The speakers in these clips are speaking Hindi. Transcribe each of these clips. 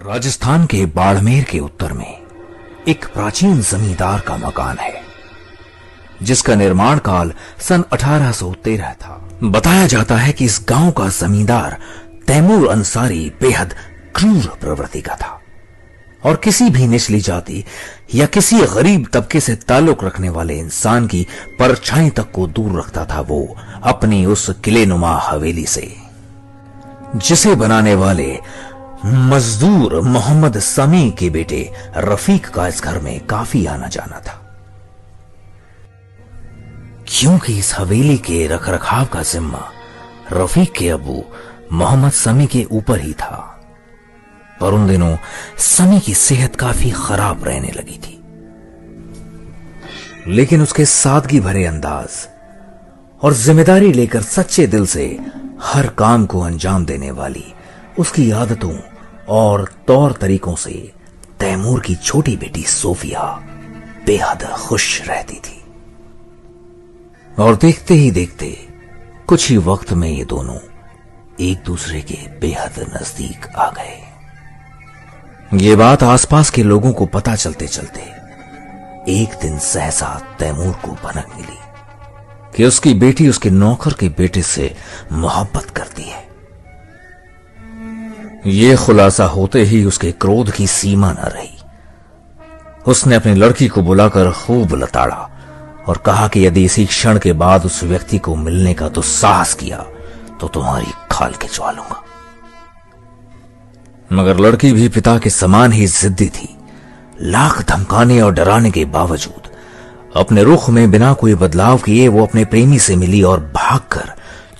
राजस्थान के बाड़मेर के उत्तर में एक प्राचीन जमींदार का मकान है जिसका निर्माण काल सन 1813 था। बताया जाता है कि इस गांव का जमींदार तैमूर अंसारी बेहद क्रूर प्रवृत्ति का था और किसी भी निचली जाति या किसी गरीब तबके से ताल्लुक रखने वाले इंसान की परछाई तक को दूर रखता था वो अपनी उस किलेनुमा हवेली से, जिसे बनाने वाले मजदूर मोहम्मद समी के बेटे रफीक का इस घर में काफी आना जाना था। क्योंकि इस हवेली के रखरखाव का जिम्मा रफीक के अबू मोहम्मद समी के ऊपर ही था, पर उन दिनों समी की सेहत काफी खराब रहने लगी थी। लेकिन उसके सादगी भरे अंदाज और जिम्मेदारी लेकर सच्चे दिल से हर काम को अंजाम देने वाली उसकी आदतों और तौर तरीकों से तैमूर की छोटी बेटी सोफिया बेहद खुश रहती थी। और देखते ही देखते कुछ ही वक्त में ये दोनों एक दूसरे के बेहद नजदीक आ गए। ये बात आसपास के लोगों को पता चलते चलते एक दिन सहसा तैमूर को भनक मिली कि उसकी बेटी उसके नौकर के बेटे से मोहब्बत करती है। ये खुलासा होते ही उसके क्रोध की सीमा न रही। उसने अपनी लड़की को बुलाकर खूब लताड़ा और कहा कि यदि इसी क्षण के बाद उस व्यक्ति को मिलने का तो साहस किया तो तुम्हारी खाल खिंचवा लूंगा। मगर लड़की भी पिता के समान ही जिद्दी थी। लाख धमकाने और डराने के बावजूद अपने रुख में बिना कोई बदलाव किए वो अपने प्रेमी से मिली और भागकर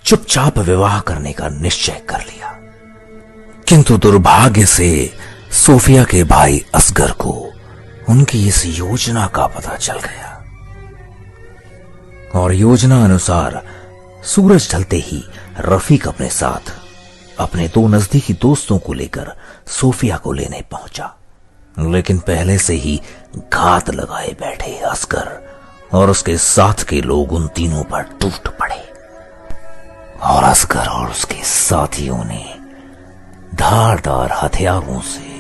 चुपचाप विवाह करने का निश्चय कर लिया। किंतु दुर्भाग्य से सोफिया के भाई असगर को उनकी इस योजना का पता चल गया और योजना अनुसार सूरज ढलते ही रफीक अपने साथ अपने दो नजदीकी दोस्तों को लेकर सोफिया को लेने पहुंचा। लेकिन पहले से ही घात लगाए बैठे असगर और उसके साथ के लोग उन तीनों पर टूट पड़े और असगर और उसके साथियों ने धारदार हथियारों से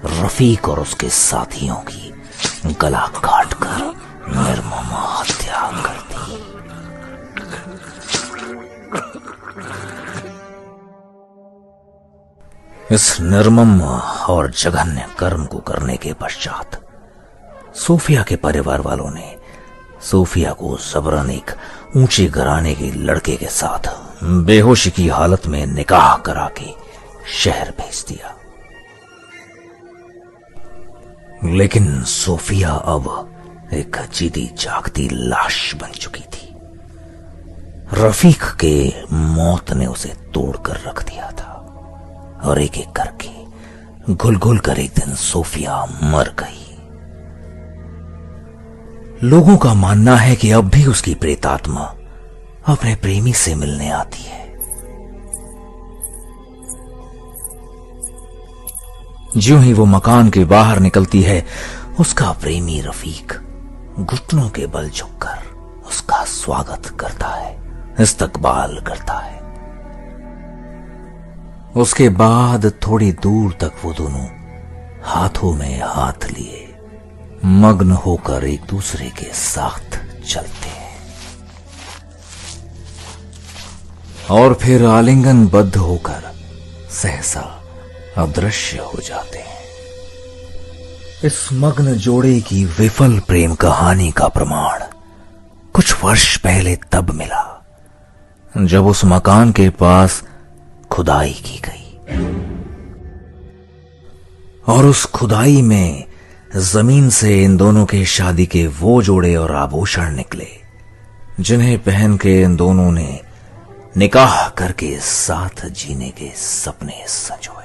रफीक और उसके साथियों की गला काटकर निर्मम हत्या कर दी। इस निर्मम और जघन्य कर्म को करने के पश्चात सोफिया के परिवार वालों ने सोफिया को जबरन एक ऊंचे घराने के लड़के के साथ बेहोशी की हालत में निकाह करा के शहर भेज दिया। लेकिन सोफिया अब एक जीती जागती लाश बन चुकी थी। रफीक के मौत ने उसे तोड़कर रख दिया था और एक एक करके घुल घुल कर एक दिन सोफिया मर गई। लोगों का मानना है कि अब भी उसकी प्रेतात्मा अपने प्रेमी से मिलने आती है। ज्यों ही वो मकान के बाहर निकलती है उसका प्रेमी रफीक घुटनों के बल झुककर उसका स्वागत करता है, इस्तकबाल करता है। उसके बाद थोड़ी दूर तक वो दोनों हाथों में हाथ लिए मग्न होकर एक दूसरे के साथ चलते हैं और फिर आलिंगनबद्ध होकर सहसा अदृश्य हो जाते हैं। इस मग्न जोड़े की विफल प्रेम कहानी का प्रमाण कुछ वर्ष पहले तब मिला जब उस मकान के पास खुदाई की गई और उस खुदाई में जमीन से इन दोनों के शादी के वो जोड़े और आभूषण निकले जिन्हें पहन के इन दोनों ने निकाह करके साथ जीने के सपने संजोए।